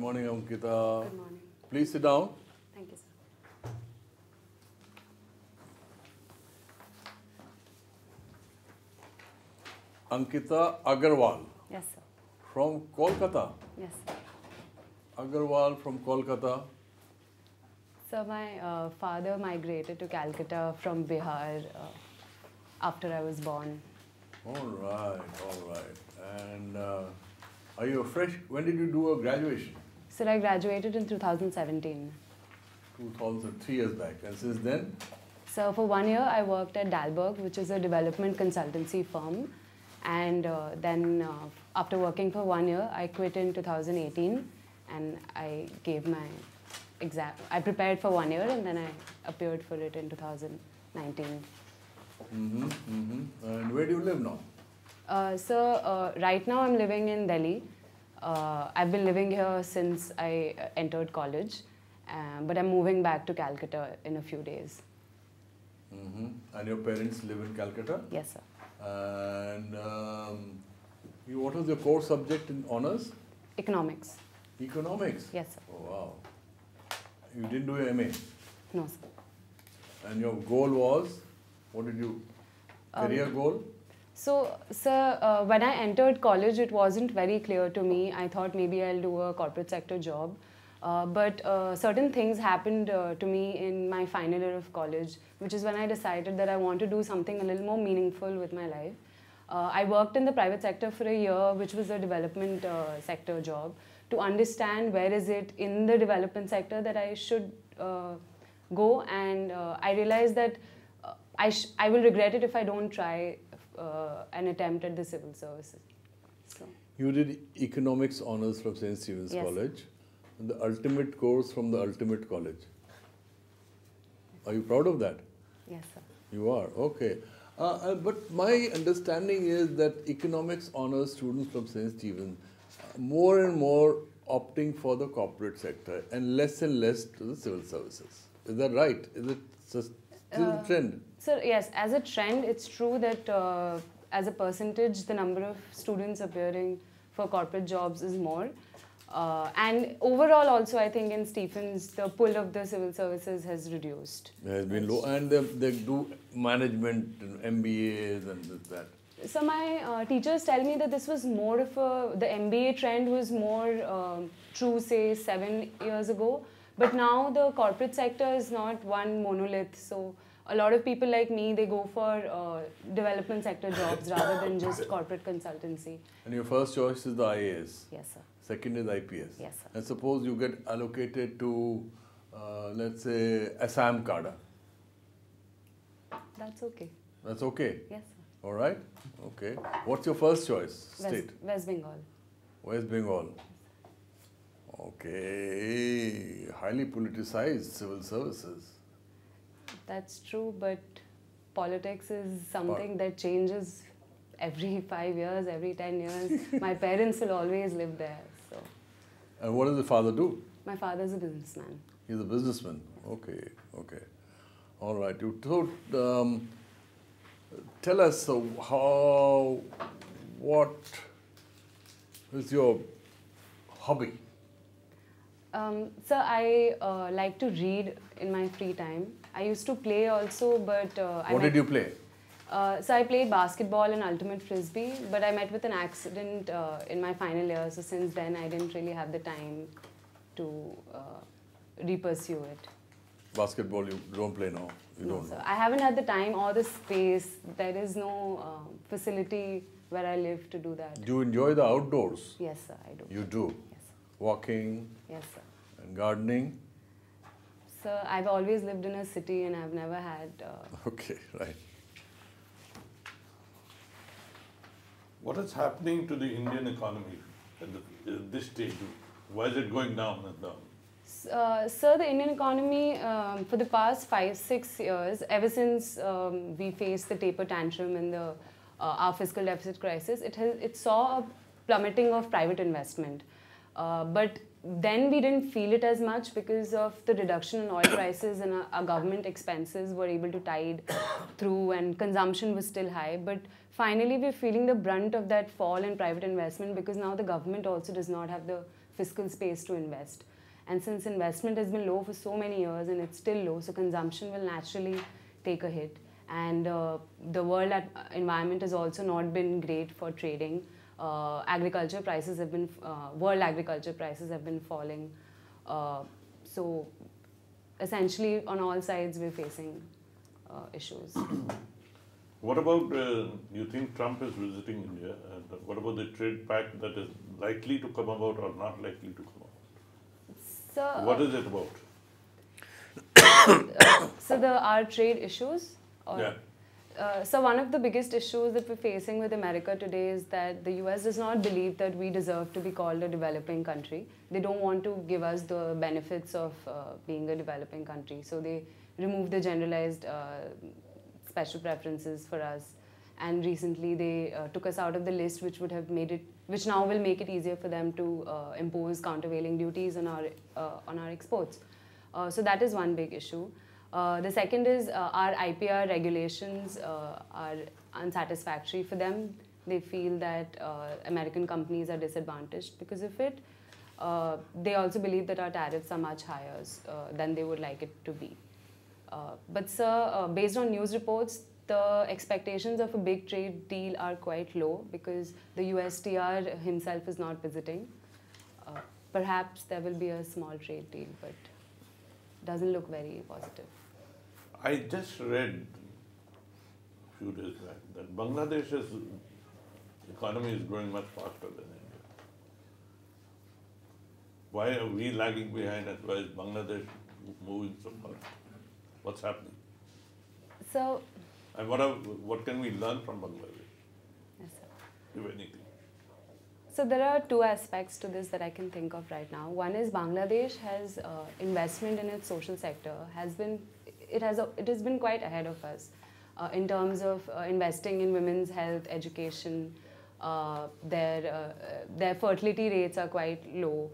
morning, Ankita. Good morning. Please sit down. Thank you, sir. Ankita Agarwal Yes, sir. from Kolkata. Yes, sir. Agarwal from Kolkata. So my father migrated to Calcutta from Bihar after I was born. All right, all right. And are you a fresh? When did you do a graduation? So I graduated in 2017. 2003 years back. And since then? So for 1 year I worked at Dalberg, which is a development consultancy firm. And then after working for 1 year, I quit in 2018 and I gave my exam. I prepared for 1 year and then I appeared for it in 2019. And where do you live now? Right now I'm living in Delhi. I've been living here since I entered college, but I'm moving back to Calcutta in a few days. And your parents live in Calcutta? Yes, sir. And what was your core subject in honors? Economics. Economics? Yes, sir. Oh, wow. You didn't do your MA? No, sir. And your goal was? What did you, career goal? So, sir, when I entered college, it wasn't very clear to me. I thought maybe I'll do a corporate sector job. But certain things happened to me in my final year of college, which is when I decided that I want to do something a little more meaningful with my life. I worked in the private sector for a year, which was a development sector job, to understand where is it in the development sector that I should go. And I realized that I will regret it if I don't try an attempt at the civil services. So. You did economics honors from St. Stephen's Yes. College, and the ultimate course from the ultimate college. Are you proud of that? Yes, sir. You are, okay. But my understanding is that economics honors students from St. Stephen's more and more opting for the corporate sector and less to the civil services. Is that right? Is it still the trend? So yes, as a trend, it's true that as a percentage, the number of students appearing for corporate jobs is more. And overall also, I think in Stephens, the pull of the civil services has reduced. It has been low, and they do management and MBAs and that. So my teachers tell me that this was more of the MBA trend was more true, say, 7 years ago. But now the corporate sector is not one monolith. So a lot of people like me, they go for development sector jobs rather than just corporate consultancy. And your first choice is the IAS? Yes, sir. Second is IPS? Yes, sir. And suppose you get allocated to, let's say, Assam Kada. That's okay. That's okay? Yes, sir. All right? Okay. What's your first choice? State? West Bengal. West Bengal. Okay. Highly politicized civil services. That's true, but politics is something that changes every 5 years, every 10 years. My parents will always live there. So. And what does the father do? My father's a businessman. He's a businessman. Okay, okay. All right. You told, tell us what is your hobby? So I like to read in my free time. I used to play also, but what did you play? So I played basketball and ultimate frisbee, but I met with an accident in my final year. So since then, I didn't really have the time to re-pursue it. Basketball you don't play now? You No, don't? sir. I haven't had the time or the space. There is no facility where I live to do that. Do you enjoy the outdoors? Yes, sir, I do. You do? Yes, sir. Walking Yes, sir. and gardening? So I've always lived in a city and I've never had... Okay, right. What is happening to the Indian economy at this stage? Why is it going down and down? Sir, the Indian economy for the past 5-6 years, ever since we faced the taper tantrum and our fiscal deficit crisis, it saw a plummeting of private investment. But then we didn't feel it as much because of the reduction in oil prices, and our government expenses were able to tide through and consumption was still high. But finally we're feeling the brunt of that fall in private investment because now the government also does not have the fiscal space to invest. And since investment has been low for so many years and it's still low, so consumption will naturally take a hit. And the world environment has also not been great for trading. Agriculture prices have been, world agriculture prices have been falling. So essentially on all sides we're facing issues. What about, you think Trump is visiting India? And what about the trade pact that is likely to come about or not likely to come about? So, What is it about? So our trade issues? Or, Yeah. So one of the biggest issues that we're facing with America today is that the US does not believe that we deserve to be called a developing country. They don't want to give us the benefits of being a developing country. So they remove the generalized special preferences for us. And recently they took us out of the list, which would have made it, which now will make it easier for them to impose countervailing duties on our exports. So that is one big issue. The second is our IPR regulations are unsatisfactory for them. They feel that American companies are disadvantaged because of it. They also believe that our tariffs are much higher than they would like it to be. But sir, based on news reports, the expectations of a big trade deal are quite low because the USTR himself is not visiting. Perhaps there will be a small trade deal, but doesn't look very positive. I just read a few days back that Bangladesh's economy is growing much faster than India. Why are we lagging behind and why is Bangladesh moving so fast? What's happening? So, And what can we learn from Bangladesh, yes, sir. if anything? So there are two aspects to this that I can think of right now. One is Bangladesh has investment in its social sector it has been quite ahead of us in terms of investing in women's health, education. Their fertility rates are quite low.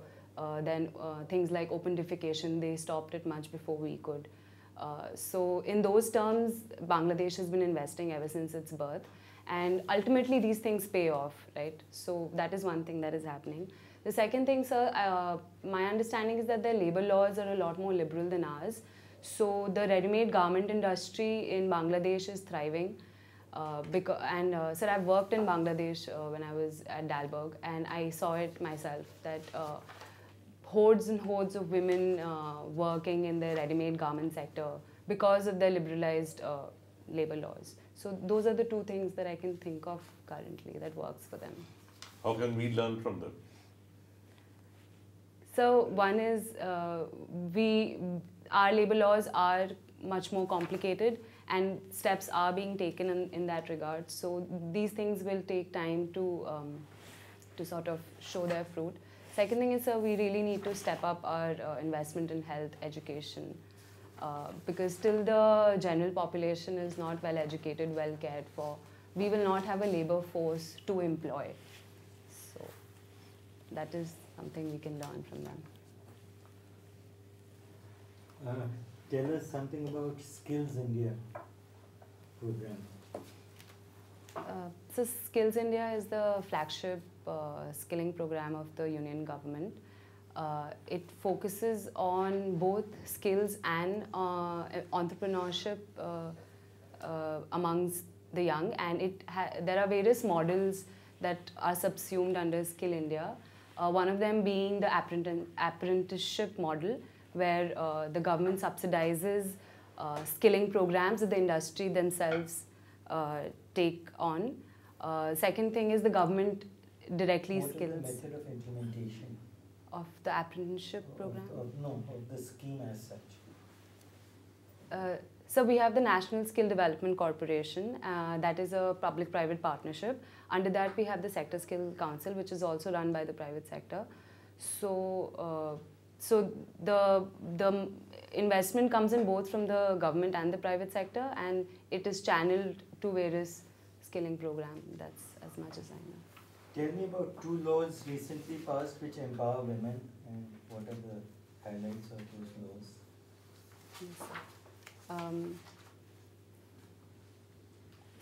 Then things like open defecation, they stopped it much before we could. So in those terms, Bangladesh has been investing ever since its birth. And ultimately, these things pay off, right? So that is one thing that is happening. The second thing, sir, my understanding is that their labor laws are a lot more liberal than ours. So the ready-made garment industry in Bangladesh is thriving. Sir, I've worked in Bangladesh when I was at Dalberg, and I saw it myself that hordes and hordes of women working in the ready-made garment sector because of their liberalized labor laws. So those are the two things that I can think of currently that works for them. How can we learn from them? So one is our labor laws are much more complicated and steps are being taken in that regard. So these things will take time to sort of show their fruit. Second thing is, we really need to step up our investment in health education because still the general population is not well educated, well cared for. We will not have a labor force to employ. So that is something we can learn from them. Tell us something about Skills India program. So Skills India is the flagship skilling program of the union government. It focuses on both skills and entrepreneurship amongst the young, and there are various models that are subsumed under Skill India. One of them being the apprenticeship model, where the government subsidizes skilling programs that the industry themselves take on. Second thing is the government directly skills. What is the method of implementation? Of the apprenticeship program? Of the scheme as such. So we have the National Skill Development Corporation. That is a public-private partnership. Under that we have the Sector Skill Council, which is also run by the private sector. So, the investment comes in both from the government and the private sector, and it is channeled to various skilling programs. That's as much as I know. Tell me about 2 laws recently passed which empower women, and what are the highlights of those laws? Yes, sir.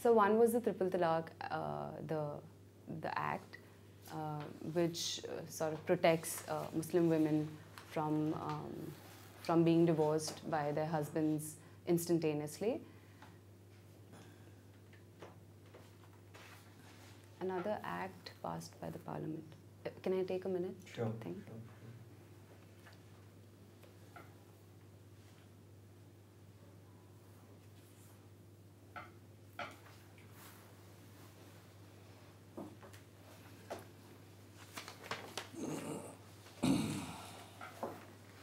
So one was the Triple Talaq, the act. which sort of protects Muslim women from being divorced by their husbands instantaneously. Another act passed by the Parliament. Can I take a minute Sure. to think? Sure.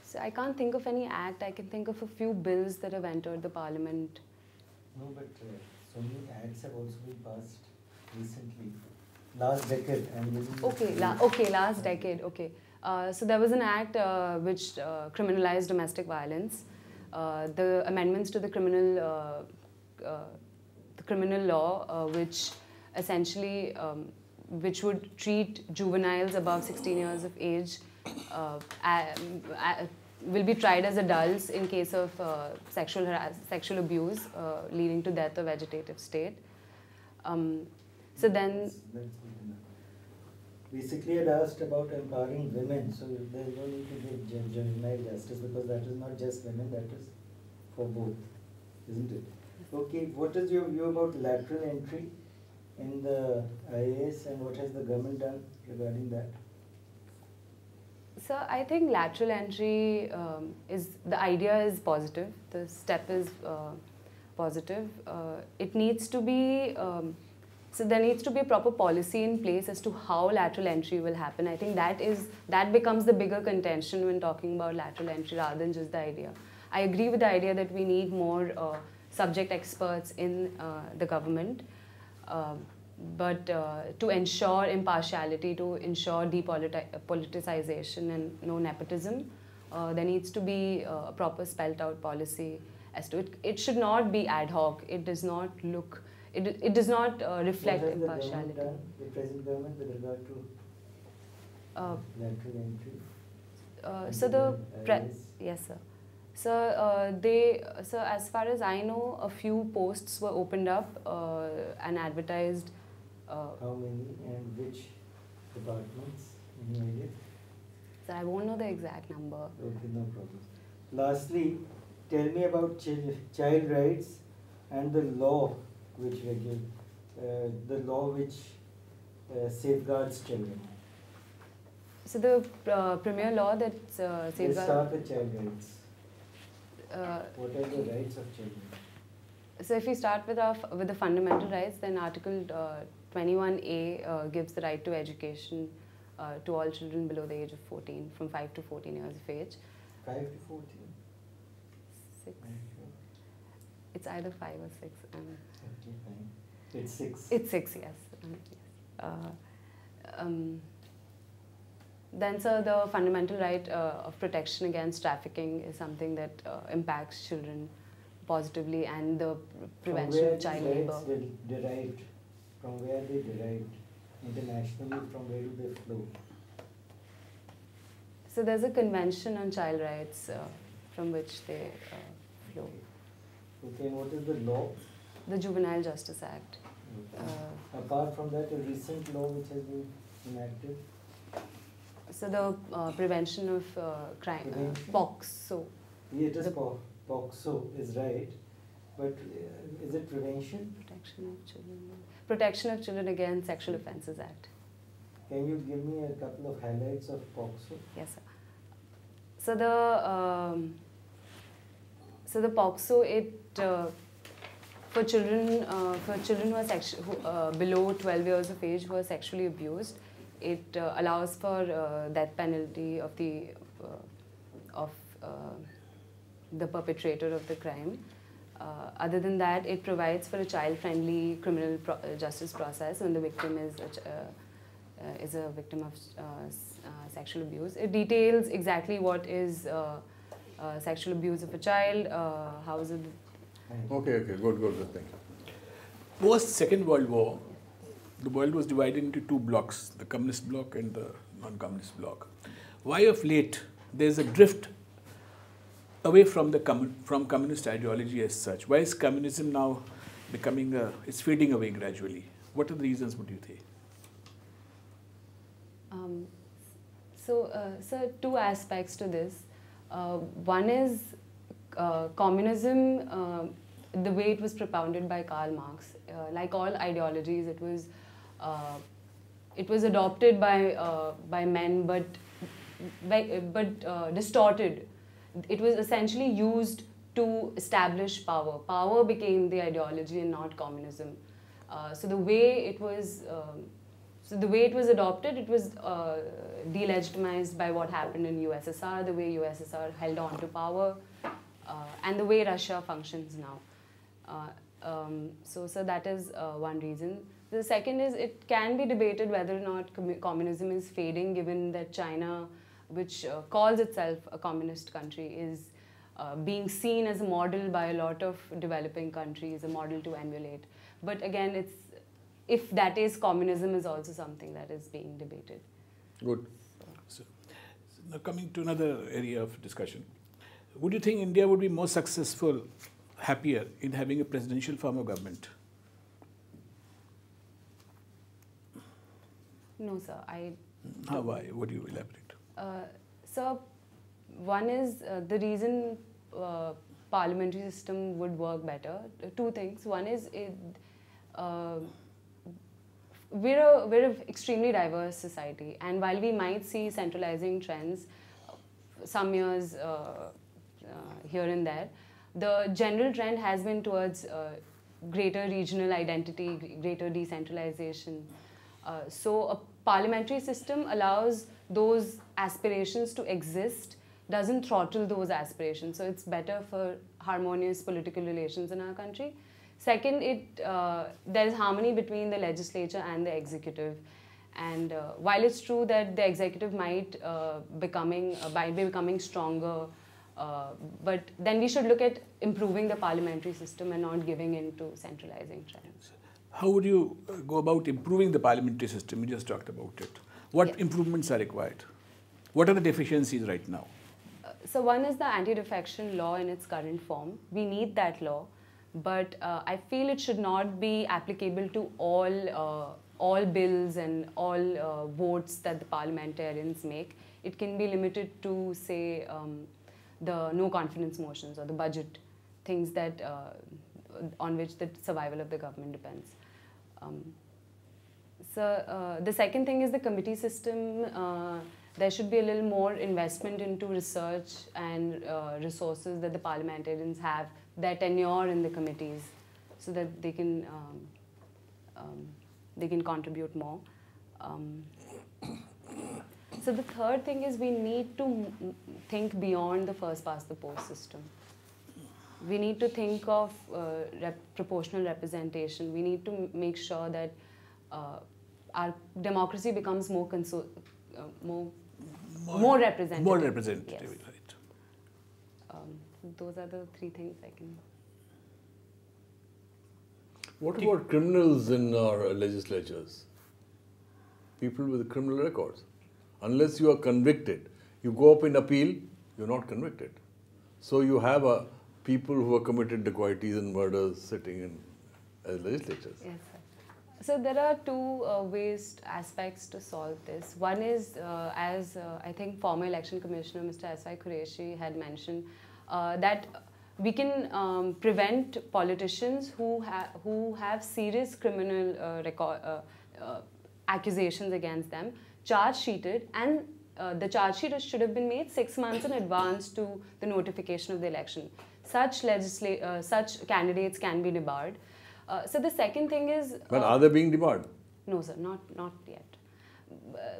So I can't think of any act. I can think of a few bills that have entered the Parliament. No, but so many acts have also been passed recently. Last decade, I'm using. Okay, last decade. Okay. So there was an act which criminalized domestic violence. The amendments to the criminal law, which essentially which would treat juveniles above 16 years of age will be tried as adults in case of sexual abuse leading to death or vegetative state. So then, That's good enough. Basically, I'd asked about empowering women, so there's no need to give juvenile justice because that is not just women, that is for both, isn't it? Okay, what is your view about lateral entry in the IAS and what has the government done regarding that? so I think lateral entry the idea is positive. The step is positive. It needs to be. So there needs to be a proper policy in place as to how lateral entry will happen. I think that becomes the bigger contention when talking about lateral entry rather than just the idea. I agree with the idea that we need more subject experts in the government, but to ensure impartiality, to ensure depoliticization and no nepotism, there needs to be a proper spelt out policy as to it. It should not be ad hoc. It does not look. It does not reflect impartiality. What has the government done, the present government, with regard to lateral entry? So the IAS? yes, sir. So as far as I know, a few posts were opened up and advertised. How many and which departments? Any idea? So I won't know the exact number. Okay, no problem. Lastly, tell me about child rights and the law which safeguards children. So the premier law that Let's safeguards. start with child rights. What are the rights of children? So if we start with the fundamental rights, then Article 21A gives the right to education to all children below the age of 14, from 5 to 14 years of age. 5 to 14? 6. It's either 5 or 6. Okay, fine. It's 6. It's 6, yes. Then, sir, the fundamental right of protection against trafficking is something that impacts children positively, and the prevention of child labour. From where these rights derived? From where they derived? Internationally, from where do they flow? So there's a convention on child rights from which they flow. Okay, and what is the law? The Juvenile Justice Act. Okay. Apart from that, a recent law which has been enacted? So the prevention of crime, POXO. Yeah, it is POXO is right, but is it prevention? Protection of Children. Protection of Children Against Sexual Offences Act. Can you give me a couple of highlights of POXO? Yes, sir. So the POXO, for children who are below 12 years of age who are sexually abused, it allows for death penalty of the perpetrator of the crime. Other than that, it provides for a child-friendly criminal justice process when the victim is a victim of sexual abuse. It details exactly what is sexual abuse of a child, how is it. Okay, good, thank you. Post Second World War, the world was divided into two blocks, the communist bloc and the non-communist bloc. Why of late there's a drift away from communist ideology as such? Why is communism now becoming it's fading away gradually? What are the reasons, would you say? So two aspects to this. One is communism, the way it was propounded by Karl Marx. Like all ideologies, it was adopted by men, but distorted. It was essentially used to establish power. Power became the ideology and not communism. So the way it was adopted, it was delegitimized by what happened in USSR, the way USSR held on to power, and the way Russia functions now. So that is one reason. The second is it can be debated whether or not communism is fading, given that China, which calls itself a communist country, is being seen as a model by a lot of developing countries, a model to emulate. But again, if that is communism, is also something that is being debated. Good. So now coming to another area of discussion, would you think India would be more successful, happier in having a presidential form of government? No, sir. How? Why? Would you elaborate? So, one is the reason parliamentary system would work better. Two things. One is we're an extremely diverse society, and while we might see centralizing trends, some years here and there, the general trend has been towards greater regional identity, greater decentralization. So a parliamentary system allows those aspirations to exist, doesn't throttle those aspirations. So it's better for harmonious political relations in our country. Second, there is harmony between the legislature and the executive. And while it's true that the executive might be becoming stronger, but then we should look at improving the parliamentary system and not giving in to centralizing trends. How would you go about improving the parliamentary system? You just talked about it. What improvements are required? What are the deficiencies right now? So one is the anti-defection law in its current form. We need that law, but I feel it should not be applicable to all bills and all votes that the parliamentarians make. It can be limited to, say, the no confidence motions or the budget, things that on which the survival of the government depends. So the second thing is the committee system. There should be a little more investment into research and resources that the parliamentarians have, their tenure in the committees, so that they can contribute more. So the third thing is we need to think beyond the first past the post system. We need to think of proportional representation. We need to make sure that our democracy becomes more representative. More representative, yes. Right. Those are the three things I can... What about criminals in our legislatures? People with criminal records. Unless you are convicted, you go up in appeal, you're not convicted. So you have people who have committed dacoities and murders sitting in legislatures. Yes, sir. So there are two aspects to solve this. One is, as I think former election commissioner Mr. S.Y. Qureshi had mentioned, that we can prevent politicians who have serious criminal accusations against them, charge-sheeted, and the charge sheet should have been made 6 months in advance to the notification of the election. Such candidates can be debarred. So the second thing is... But are they being debarred? No, sir, not yet.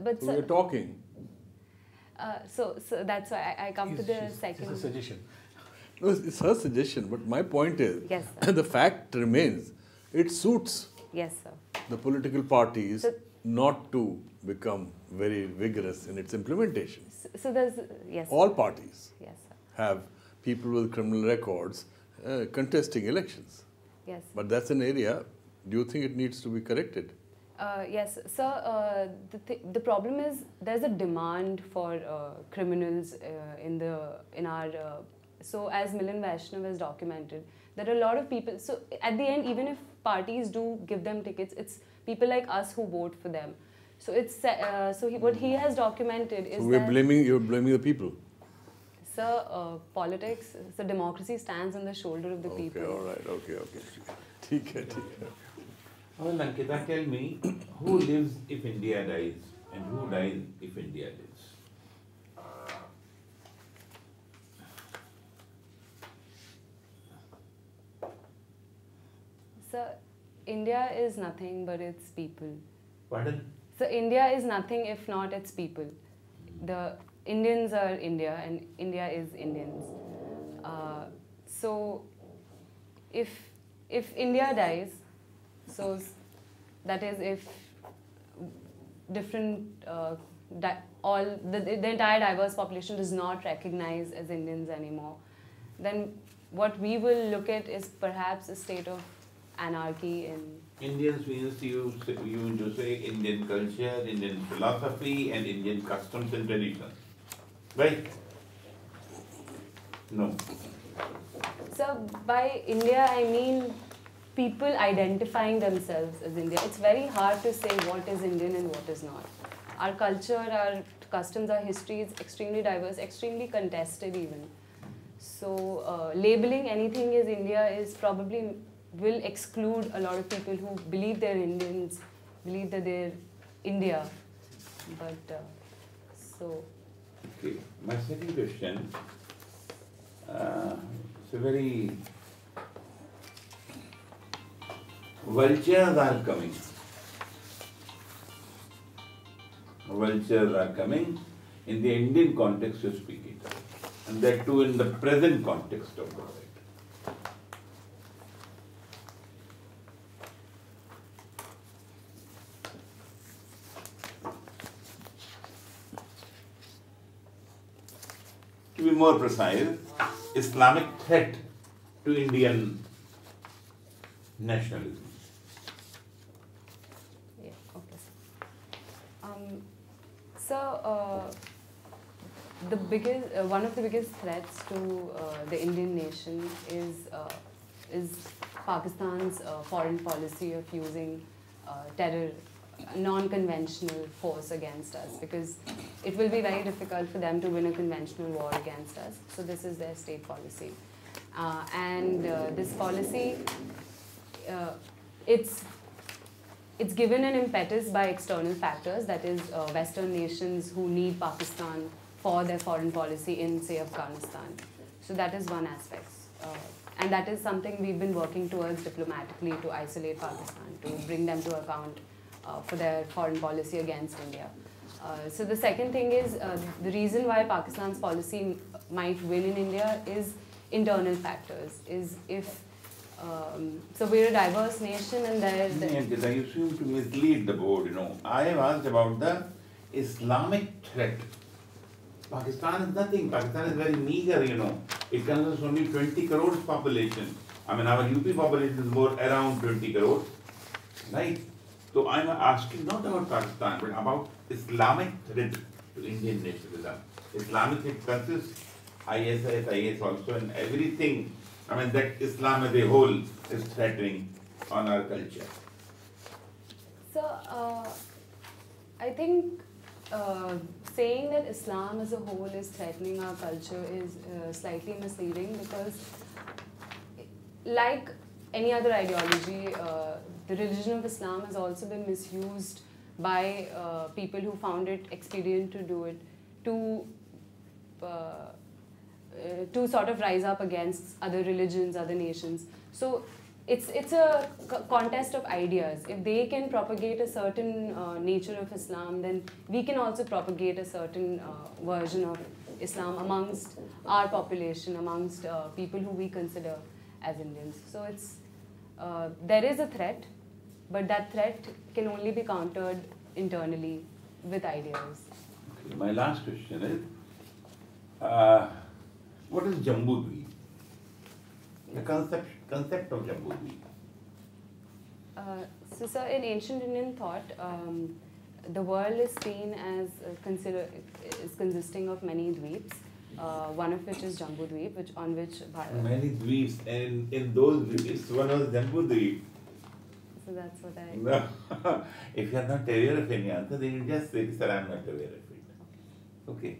But so we're talking. So that's why I come to the second... It's a suggestion. No, it's her suggestion, but my point is, yes, sir. The fact remains, it suits yes, sir. the political parties not to become very vigorous in its implementation. So there's... Yes, all sir. parties yes, sir. have people with criminal records contesting elections. Yes. But that's an area, do you think it needs to be corrected? Yes, so the problem is there's a demand for criminals in our... so as Milind Vaishnav has documented, there are a lot of people... So at the end, even if parties do give them tickets, it's people like us who vote for them. So it's what he has documented is So you're that blaming the people. politics, so democracy stands on the shoulder of the people. Okay, all right, okay. ठीक है. Well, Ankita, tell me, who lives if India dies and who dies if India lives? So India is nothing but its people. Pardon? So India is nothing if not its people. The Indians are India and India is Indians. So if India dies, so that is if different the entire diverse population does not recognize as Indians anymore, then what we will look at is perhaps a state of anarchy in Indians means you to say Indian culture, Indian philosophy, and Indian customs and traditions, right? No. So by India, I mean people identifying themselves as India. It's very hard to say what is Indian and what is not. Our culture, our customs, our history is extremely diverse, extremely contested even. So labeling anything as India is probably will exclude a lot of people who believe they're Indians, believe that they're India. But so. Okay. My second question. It's a very vultures are coming. Vultures are coming in the Indian context to speak it, and that too in the present context of the world. To be more precise, Islamic threat to Indian nationalism. Yeah, okay. So the biggest, one of the biggest threats to the Indian nation is Pakistan's foreign policy of using terror, non-conventional force against us, because it will be very difficult for them to win a conventional war against us. So this is their state policy, and this policy, it's given an impetus by external factors, that is Western nations who need Pakistan for their foreign policy in, say, Afghanistan. So that is one aspect. And that is something we've been working towards diplomatically, to isolate Pakistan, to bring them to account for their foreign policy against India. So the second thing is, the reason why Pakistan's policy might win in India is internal factors, is if so we're a diverse nation and there... Ankita, you seem to mislead the board, I have asked about the Islamic threat. Pakistan is nothing. Pakistan is very meager, It consists only 20 crores population. I mean, our UP population is more around 20 crores, right? So I'm asking not about Pakistan, but about Islamic threat to Indian nationalism. Islamic threat consists IS also, and everything. I mean, that Islam as a whole is threatening on our culture. So, I think saying that Islam as a whole is threatening our culture is slightly misleading, because like any other ideology, the religion of Islam has also been misused by people who found it expedient to do it, to sort of rise up against other religions, other nations. So it's a contest of ideas. If they can propagate a certain nature of Islam, then we can also propagate a certain version of Islam amongst our population, amongst people who we consider as Indians. So it's there is a threat, but that threat can only be countered internally with ideas. Okay, my last question is, what is Jambu Dweep? The concept of Jambu Dweep. So, sir, in ancient Indian thought, the world is seen as consisting of many dweeps, one of which is Jambu Dweep, on which many dweeps, and in those dweeps, one was Jambu Dweep. So that's what I... No. If you are not aware of any answer, then you just say, sir, I am not aware of it. Okay.